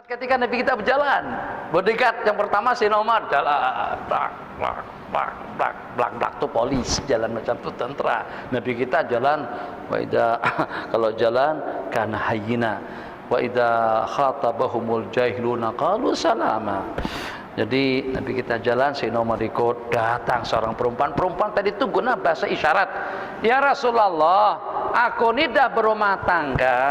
Ketika Nabi kita berjalan, bodyguard yang pertama Sayyidina Umar jalan, blak tuh polis, jalan macam tuh tentara. Nabi kita jalan, wa idza kalau jalan kana hayyina, wa idza khatabahumul jahiluna qalu salama. Jadi Nabi kita jalan, Sayyidina Umar ikut, datang seorang perempuan tadi itu guna bahasa isyarat. Ya Rasulullah, aku ini dah berumah tangga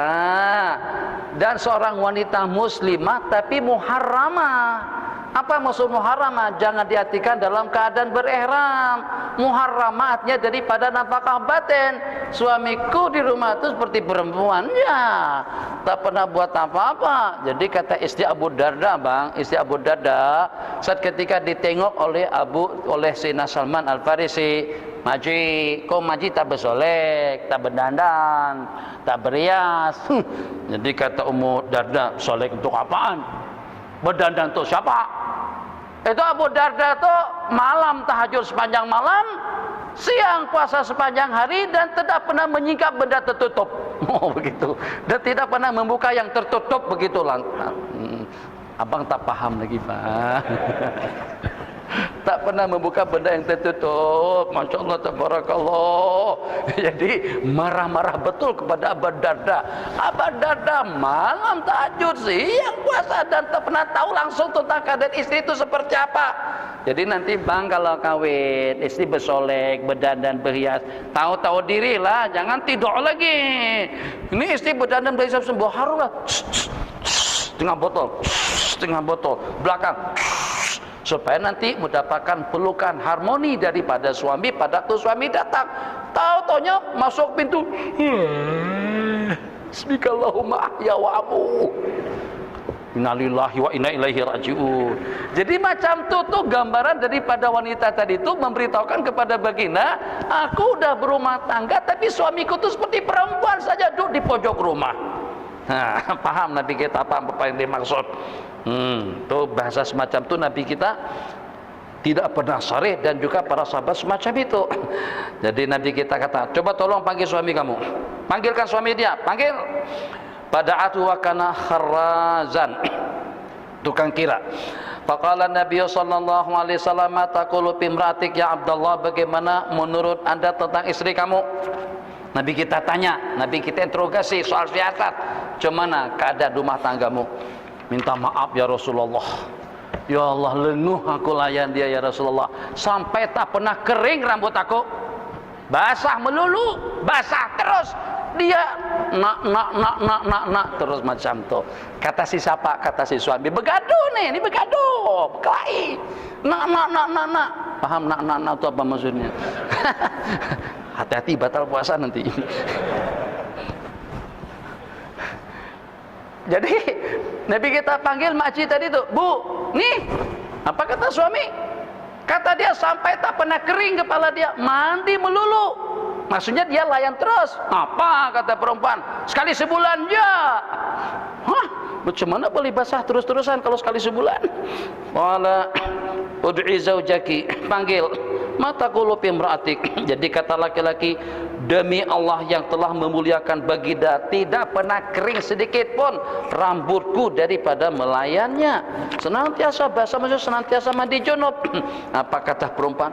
dan seorang wanita muslimah tapi muharramah. Apa maksud muharramah? Jangan diartikan dalam keadaan berihram. Muharramah artinya daripada nafkah batin. Suamiku di rumah itu seperti perempuannya, tak pernah buat apa-apa. Jadi kata istri Abu Darda, istri Abu Darda, saat ketika ditengok oleh Sayyidina Salman Al-Farisi, Maji, kau maji tak bersolek, tak berdandan, tak berias. Jadi kata Ummu Darda, solek untuk apaan? Berdandan untuk siapa? Itu Abu Darda tuh malam tahajud sepanjang malam, siang puasa sepanjang hari, dan tidak pernah menyingkap benda tertutup. Oh begitu. Dan tidak pernah membuka yang tertutup begitulah. Abang tak paham lagi, Pak. Tak pernah membuka benda yang tertutup. Masya Allah, tabarakallah. Jadi marah-marah betul kepada Abu Darda. Abu Darda malam tahajud, siang puasa, dan tak pernah tahu langsung tentang keadaan istri itu seperti apa. Jadi nanti bang kalau kawin, istri bersolek, berdandan, berhias, tahu-tahu diri lah, jangan tidur lagi. Ini istri berdandan, berhias, sembuh harulah, setengah botol, belakang, supaya nanti mendapatkan pelukan harmoni daripada suami pada waktu suami datang. Tahu-taunya masuk pintu, Bismillahumma ahya wa amu. Innalillahi wa inna ilaihi raji'un. Jadi macam tuh gambaran daripada wanita tadi itu memberitahukan kepada baginda, aku udah berumah tangga tapi suamiku tuh seperti perempuan saja, duduk di pojok rumah. Nah, paham Nabi kita apa yang dimaksud? Tuh bahasa semacam itu Nabi kita tidak pernah sharih, dan juga para sahabat semacam itu. Jadi Nabi kita kata, coba tolong panggil suami kamu. Panggilkan suami dia, panggil. Pada'atu wa kana kharrazan, tukang kira. Faqala Nabi sallallahu alaihi wasallam, taqulu fi imra'atik ya Abdullah, bagaimana menurut Anda tentang istri kamu? Nabi kita tanya, Nabi kita interogasi soal siasat. Cemana keadaan rumah tanggamu? Minta maaf ya Rasulullah. Ya Allah, lenguh aku layan dia ya Rasulullah. Sampai tak pernah kering rambut aku. Basah melulu, basah terus. Dia nak terus macam tu. Kata si siapa? Kata si suami. Begaduh nih, ini begaduh, berkelahi. Nak. Paham nak tu apa maksudnya? Hati-hati batal puasa nanti. Jadi Nabi kita panggil makcik tadi tu, Bu, nih apa kata suami? Kata dia sampai tak pernah kering kepala dia, mandi melulu. Maksudnya dia layan terus. Apa kata perempuan? Sekali sebulan ya. Hah? Macam mana boleh basah terus-terusan kalau sekali sebulan? Wala ud'i zaujaki, panggil. Mata qulu fi imra'atik. Jadi kata laki-laki, demi Allah yang telah memuliakan baginda, tidak pernah kering sedikit pun rambutku daripada melayannya. Senantiasa basah, maksudnya senantiasa mandi junub. Apa kata perempuan?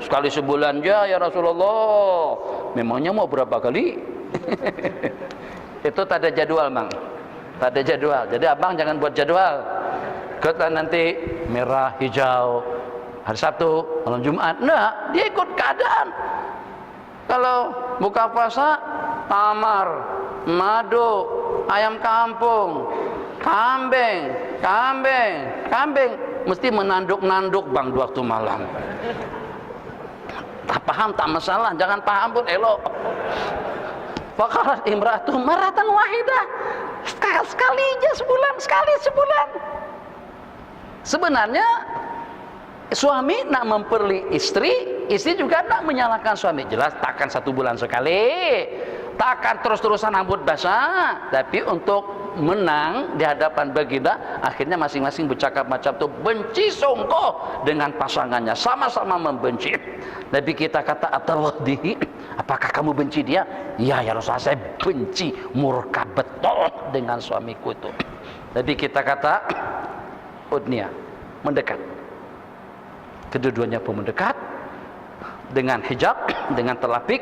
Sekali sebulan ya Rasulullah. Memangnya mau berapa kali? Itu tak ada jadwal, Bang. Tak ada jadwal. Jadi abang jangan buat jadwal. Kata nanti merah, hijau, hari Sabtu, malam Jumat. Nah, dia ikut keadaan. Kalau buka puasa, tamar, madu, ayam kampung, kambing, mesti menanduk-nanduk bang di waktu malam. Tak paham tak masalah, jangan paham pun elok. Faqalat imra'atu maratan wahidah, sekali aja sebulan, sekali sebulan. Sebenarnya suami nak memperli istri, istri juga nak menyalahkan suami. Jelas takkan satu bulan sekali, takkan terus-terusan rambut basah. Tapi untuk menang di hadapan baginda, akhirnya masing-masing bercakap macam tu, benci sungguh dengan pasangannya, sama-sama membenci. Nabi kita kata, atawadi, apakah kamu benci dia? Ya Rasulullah, saya benci, murka betul dengan suamiku itu. Nabi kita kata udnia, mendekat. Kedua-duanya pun mendekat dengan hijab, dengan telapik.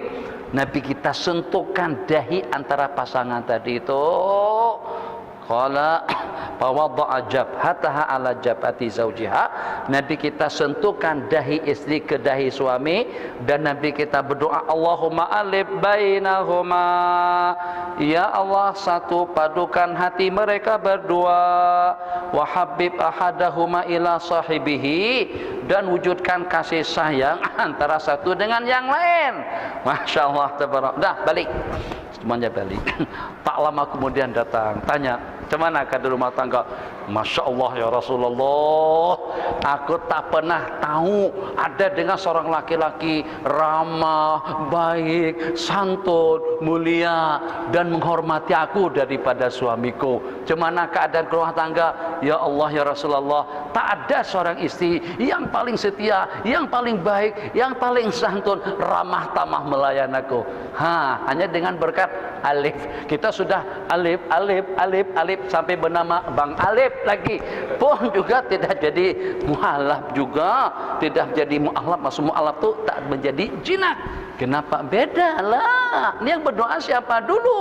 Nabi kita sentuhkan dahi antara pasangan tadi itu. Qala fawadda'a jabhataha ala jabhati zaujiha. Nabi kita sentuhkan dahi istri ke dahi suami, dan Nabi kita berdoa, Allahumma alif bainahuma, ya Allah satu padukan hati mereka berdua, wa habib ahadahuma ila sahibihi, dan wujudkan kasih sayang antara satu dengan yang lain. Masya Allah, tabarak. Dah balik, semuanya balik. Tak lama kemudian datang, tanya, "Kemana ke rumah tangga?" Masya Allah ya Rasulullah, aku tak pernah tahu ada dengan seorang laki-laki ramah, baik, santun, mulia, dan menghormati aku daripada suamiku. Kemana keadaan rumah tangga? Ya Allah ya Rasulullah, tak ada seorang istri yang paling setia, yang paling baik, yang paling santun, ramah tamah melayan aku. Hanya dengan berkat alif. Kita sudah alif sampai bernama Bang Alif lagi, pun juga tidak jadi mualaf, juga tidak jadi mualaf. Maksud mualaf itu tak menjadi jinak. Kenapa beda lah? Ini yang berdoa siapa dulu?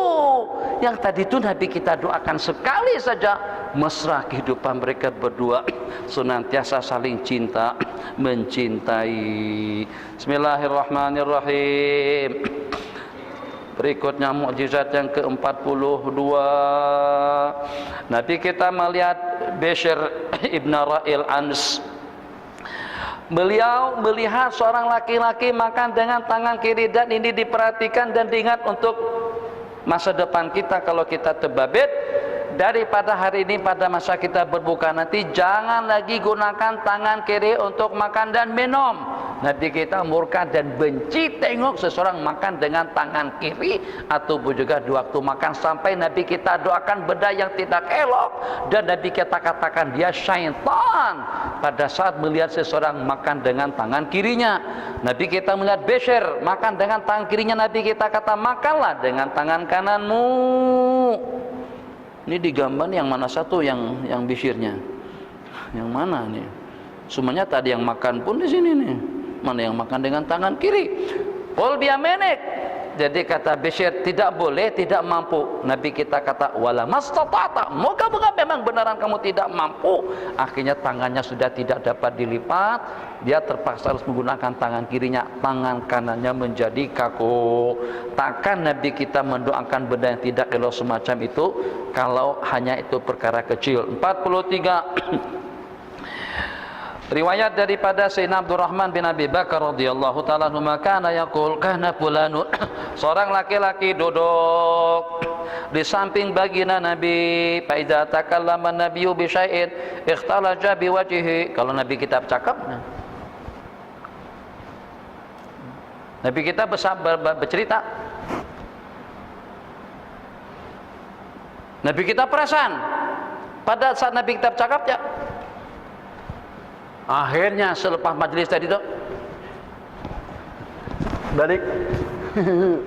Yang tadi itu Nabi kita doakan sekali saja, mesra kehidupan mereka berdua, senantiasa saling cinta mencintai. Bismillahirrahmanirrahim. Berikutnya mukjizat yang ke-42. Nabi kita melihat Bishr ibn Ra'il Ans. Beliau melihat seorang laki-laki makan dengan tangan kiri, dan ini diperhatikan dan diingat untuk masa depan kita. Kalau kita terbabit, daripada hari ini pada masa kita berbuka nanti, jangan lagi gunakan tangan kiri untuk makan dan minum. Nabi kita murka dan benci tengok seseorang makan dengan tangan kiri ataupun juga di waktu makan, sampai Nabi kita doakan benda yang tidak elok, dan Nabi kita katakan dia syaitan pada saat melihat seseorang makan dengan tangan kirinya. Nabi kita melihat Bishr makan dengan tangan kirinya, Nabi kita kata makanlah dengan tangan kananmu. Ini digambar yang mana satu yang Bishrnya? Yang mana nih? Semuanya tadi yang makan pun di sini nih. Mana yang makan dengan tangan kiri? Qul biyaminik. Jadi kata Bishr, tidak boleh, tidak mampu. Nabi kita kata wala mastata'ta. Moga-moga memang benaran kamu tidak mampu. Akhirnya tangannya sudah tidak dapat dilipat. Dia terpaksa harus menggunakan tangan kirinya. Tangan kanannya menjadi kaku. Takkan Nabi kita mendoakan benda yang tidak elok semacam itu kalau hanya itu perkara kecil. 43. Riwayat daripada Sayyidina Abdurrahman bin Abi Bakar radhiyallahu ta'ala anhu, kana yaqul kana fulanun, seorang laki-laki duduk di samping baginda Nabi, fa idza takallama nabiyyu bi syai'in ikhtalaja bi wajhihi. Kalau Nabi kita bercakap, Nabi kita bercerita, Nabi kita perasan pada saat Nabi kita bercakap, ya. Akhirnya selepas majelis tadi itu balik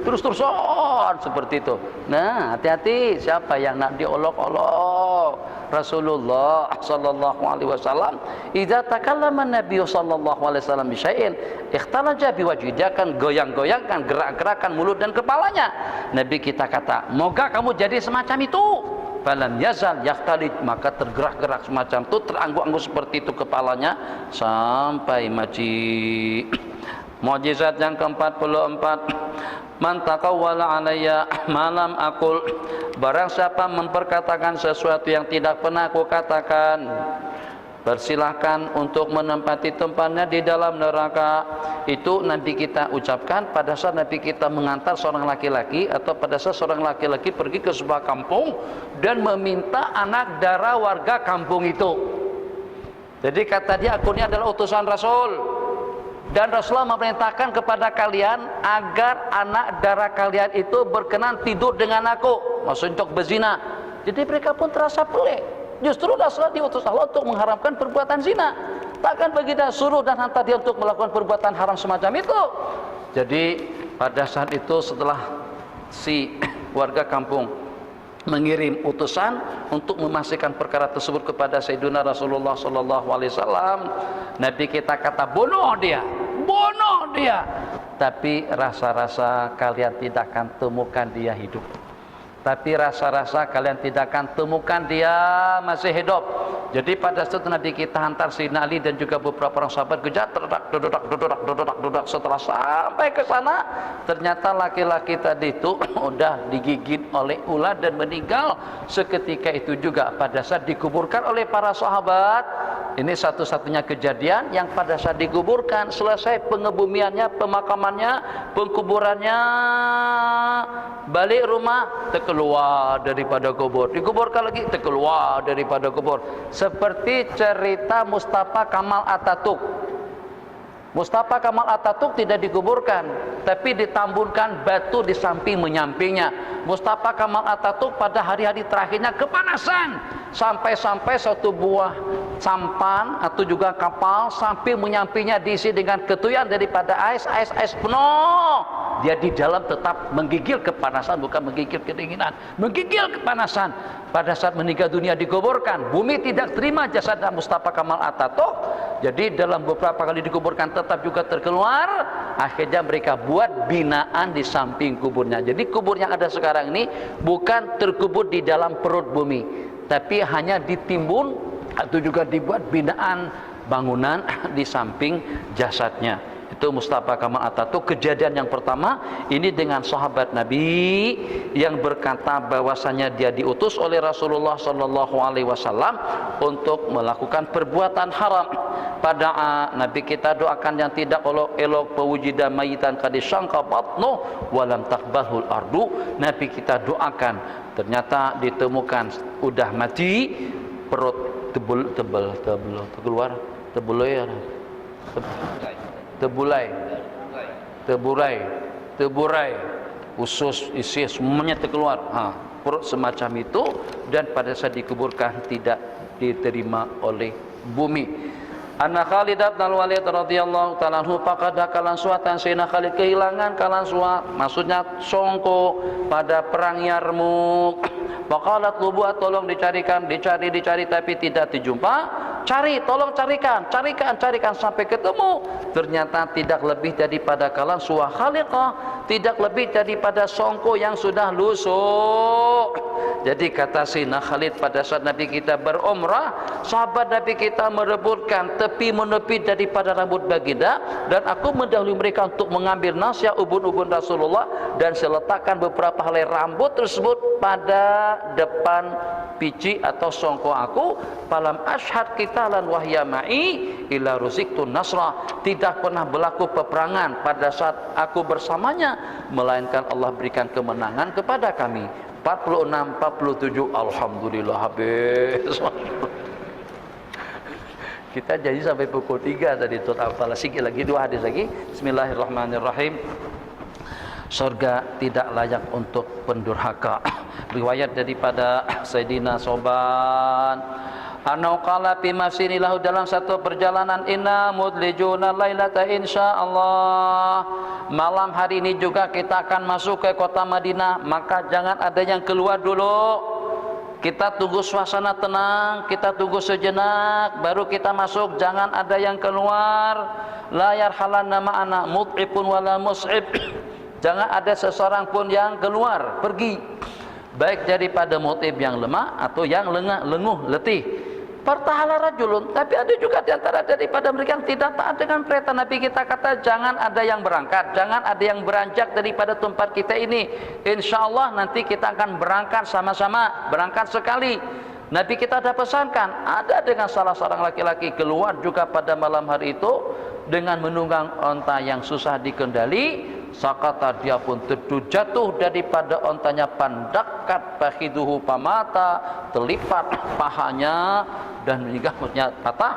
terus-terusan seperti itu. Nah, hati-hati siapa yang nak diolok-olok. Rasulullah sallallahu alaihi wasallam, idza takallama Nabi sallallahu alaihi wasallam bi syai'in ikhtalaja bi wajhi, dia akan goyang-goyangkan, gerak-gerakan mulut dan kepalanya. Nabi kita kata, moga kamu jadi semacam itu. Falam yazal yaktalid, maka tergerak-gerak semacam itu, terangguk-angguk seperti itu kepalanya sampai mati. Mukjizat yang ke-44. Man taqawwala alayya malam aqul, barang siapa memperkatakan sesuatu yang tidak pernah aku katakan, persilahkan untuk menempati tempatnya di dalam neraka. Itu Nabi kita ucapkan pada saat Nabi kita mengantar seorang laki-laki, atau pada saat seorang laki-laki pergi ke sebuah kampung dan meminta anak dara warga kampung itu. Jadi kata dia, aku ini adalah utusan Rasul, dan Rasulullah memerintahkan kepada kalian agar anak dara kalian itu berkenan tidur dengan aku, maksud untuk berzina. Jadi mereka pun terasa pelik. Justru Rasulullah diutus Allah untuk mengharamkan perbuatan zina. Takkan baginda suruh dan hantar dia untuk melakukan perbuatan haram semacam itu. Jadi pada saat itu setelah si warga kampung mengirim utusan untuk memastikan perkara tersebut kepada Sayyidina Rasulullah sallallahu alaihi wasallam. Nabi kita kata bunuh dia. Tapi rasa-rasa kalian tidak akan temukan dia hidup. Tapi rasa-rasa kalian tidak akan temukan dia masih hidup. Jadi pada saat Nabi kita hantar Sayyidina Ali dan juga beberapa orang sahabat kejar, dodak. Setelah sampai ke sana, ternyata laki-laki tadi itu udah digigit oleh ular dan meninggal seketika itu juga pada saat dikuburkan oleh para sahabat. Ini satu-satunya kejadian yang pada saat dikuburkan, selesai pengebumiannya, pemakamannya, pengkuburannya, balik rumah, terkeluar daripada kubur, dikuburkan lagi, terkeluar daripada kubur. Seperti cerita Mustafa Kamal Atatürk. Mustafa Kamal Atatürk tidak dikuburkan, tapi ditambunkan batu di samping menyampingnya. Mustafa Kamal Atatürk pada hari-hari terakhirnya kepanasan, sampai-sampai satu buah sampan atau juga kapal samping menyampingnya diisi dengan ketuyan daripada ais penuh. Dia di dalam tetap menggigil kepanasan, bukan menggigil kedinginan, menggigil kepanasan. Pada saat meninggal dunia dikuburkan, bumi tidak terima jasad Mustafa Kamal Atatürk. Jadi dalam beberapa kali dikuburkan tetap juga terkeluar. Akhirnya mereka buat binaan di samping kuburnya. Jadi kubur yang ada sekarang ini bukan terkubur di dalam perut bumi, tapi hanya ditimbun atau juga dibuat binaan bangunan di samping jasadnya. Itu Mustafa Kamal Atatürk. Kejadian yang pertama ini dengan sahabat Nabi yang berkata bahwasanya dia diutus oleh Rasulullah sallallahu alaihi wasallam untuk melakukan perbuatan haram. Pada Nabi kita doakan yang tidak elok pewujida mayitan kadisangka batnu walam takbalhul ardu. Nabi kita doakan, ternyata ditemukan udah mati, perut teburai, usus, isi semuanya terkeluar. Perut semacam itu, dan pada saat dikuburkan tidak diterima oleh bumi. Anna Khalid bin Walid radhiyallahu ta'ala anhu faqada kalan suatan Sayyidina Khalid kehilangan kalan suat, maksudnya songko pada perang Yarmuk. Faqalat lubuat, tolong dicari tapi tidak dijumpa. Tolong carikan sampai ketemu. Ternyata tidak lebih daripada kalan suah khaliqah, tidak lebih daripada songko yang sudah lusuh. Jadi kata Sayyidina Khalid pada saat Nabi kita berumrah, sahabat Nabi kita merebutkan tepi menepi daripada rambut baginda, dan aku mendahului mereka untuk mengambil nasiah ubun-ubun Rasulullah, dan saya letakkan beberapa helai rambut tersebut pada depan pici atau songko aku. Falam ashhad qitalan wahya ma'i illa ruziqtun nasra. Tidak pernah berlaku peperangan pada saat aku bersamanya, melainkan Allah berikan kemenangan kepada kami. 46, 47, alhamdulillah habis. Kita janji sampai pukul 3 tadi. Apalagi sikit lagi, 2 hadis lagi. Bismillahirrahmanirrahim. Surga tidak layak untuk pendurhaka. Riwayat daripada Sayyidina Soban, anau qala fi masinilahu, dalam satu perjalanan, inna mudlijuna lailata insyaallah, malam hari ini juga kita akan masuk ke kota Madinah, maka jangan ada yang keluar dulu. Kita tunggu suasana tenang, kita tunggu sejenak baru kita masuk, jangan ada yang keluar. La yarhalanna ma'ana mud'ifun wala mus'ib. Jangan ada seseorang pun yang keluar, pergi, baik daripada mut'ib yang lemah atau yang lenguh, letih. Fartahala rajulun, tapi ada juga di antara daripada mereka yang tidak taat dengan perintah Nabi kita, kata jangan ada yang berangkat, jangan ada yang beranjak daripada tempat kita ini. Insyaallah nanti kita akan berangkat sama-sama, berangkat sekali. Nabi kita ada pesankan, ada dengan salah seorang laki-laki keluar juga pada malam hari itu dengan menunggang onta yang susah dikendali. Sakata, dia pun terjatuh daripada ontanya, pandakat bakhiduhu pamata, terlipat pahanya dan meninggal, patah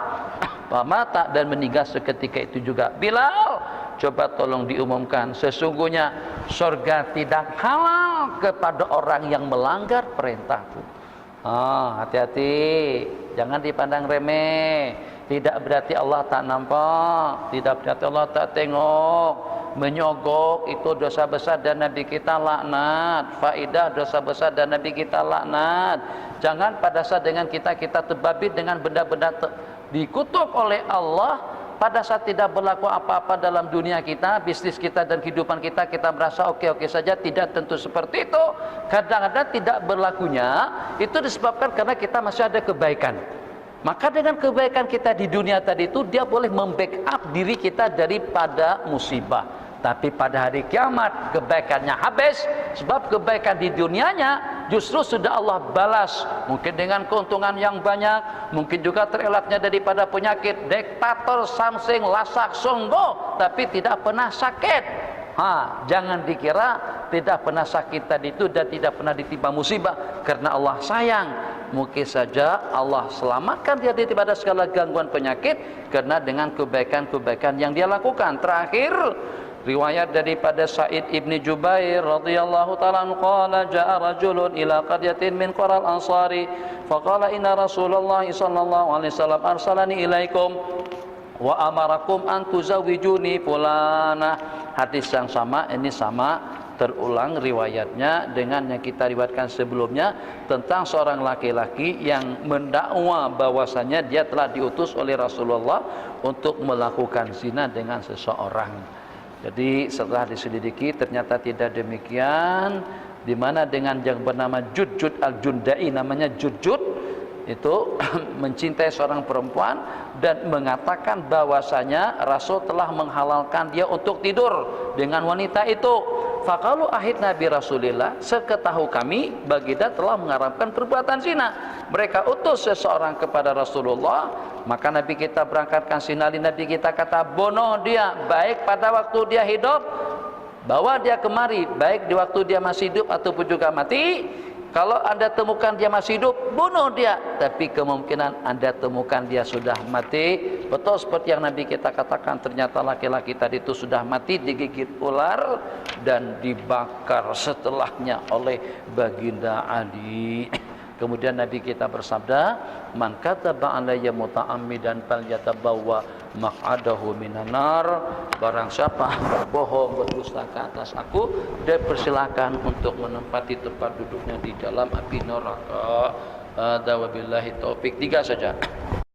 pamata dan meninggal seketika itu juga. Bilal, coba tolong diumumkan, sesungguhnya surga tidak halal kepada orang yang melanggar perintahku. Hati-hati, jangan dipandang remeh. Tidak berarti Allah tak nampak, tidak berarti Allah tak tengok. menyogok itu dosa besar dan Nabi kita laknat. Faidah dosa besar dan Nabi kita laknat. Jangan pada saat dengan kita terbabit dengan benda-benda dikutuk oleh Allah. Pada saat tidak berlaku apa-apa dalam dunia kita, bisnis kita dan kehidupan kita, kita merasa oke-oke saja. Tidak tentu seperti itu. Kadang-kadang tidak berlakunya itu disebabkan karena kita masih ada kebaikan. Maka dengan kebaikan kita di dunia tadi itu, dia boleh membackup diri kita daripada musibah. Tapi pada hari kiamat kebaikannya habis, sebab kebaikan di dunianya justru sudah Allah balas, mungkin dengan keuntungan yang banyak, mungkin juga terelaknya daripada penyakit diktator samsing lasak songgo, tapi tidak pernah sakit. Jangan dikira tidak pernah sakit tadi itu dan tidak pernah ditimpa musibah, karena Allah sayang. Mungkin saja Allah selamatkan dia daripada segala gangguan penyakit karena dengan kebaikan-kebaikan yang dia lakukan. Terakhir, riwayat daripada Sa'id ibni Jubair radhiyallahu ta'ala qala ja'a rajulun ila qaryatin min qaral ansari faqala inna Rasulullah sallallahu alaihi wasallam arsalani ilaikum wa amarakum an tuzawijuni fulana. Hadis yang sama, ini sama terulang riwayatnya dengan yang kita riwayatkan sebelumnya tentang seorang laki-laki yang mendakwa bahwasanya dia telah diutus oleh Rasulullah untuk melakukan zina dengan seseorang. Jadi setelah diselidiki ternyata tidak demikian, di mana dengan yang bernama Judjud al-Jundai, namanya Judjud itu mencintai seorang perempuan dan mengatakan bahwasanya Rasul telah menghalalkan dia untuk tidur dengan wanita itu. Faqalu ahid Nabi Rasulillah, seketahu kami Baginda telah mengharamkan perbuatan zina. Mereka utus seseorang kepada Rasulullah, maka Nabi kita berangkatkan sinali. Nabi kita kata, bunuh dia, baik pada waktu dia hidup, bawa dia kemari, baik di waktu dia masih hidup ataupun juga mati. Kalau anda temukan dia masih hidup, bunuh dia. Tapi kemungkinan anda temukan dia sudah mati. Betul seperti yang Nabi kita katakan, ternyata laki-laki tadi itu sudah mati digigit ular dan dibakar setelahnya oleh Baginda Ali. Kemudian Nabi kita bersabda, man kataba alayya muta'ammidan falyatabawwa maq'adahu minan nar. Barang siapa berbohong, berdusta ke atas aku, dia persilakan untuk menempati tempat duduknya di dalam api neraka. Ada wabillahi taufik. 3 saja.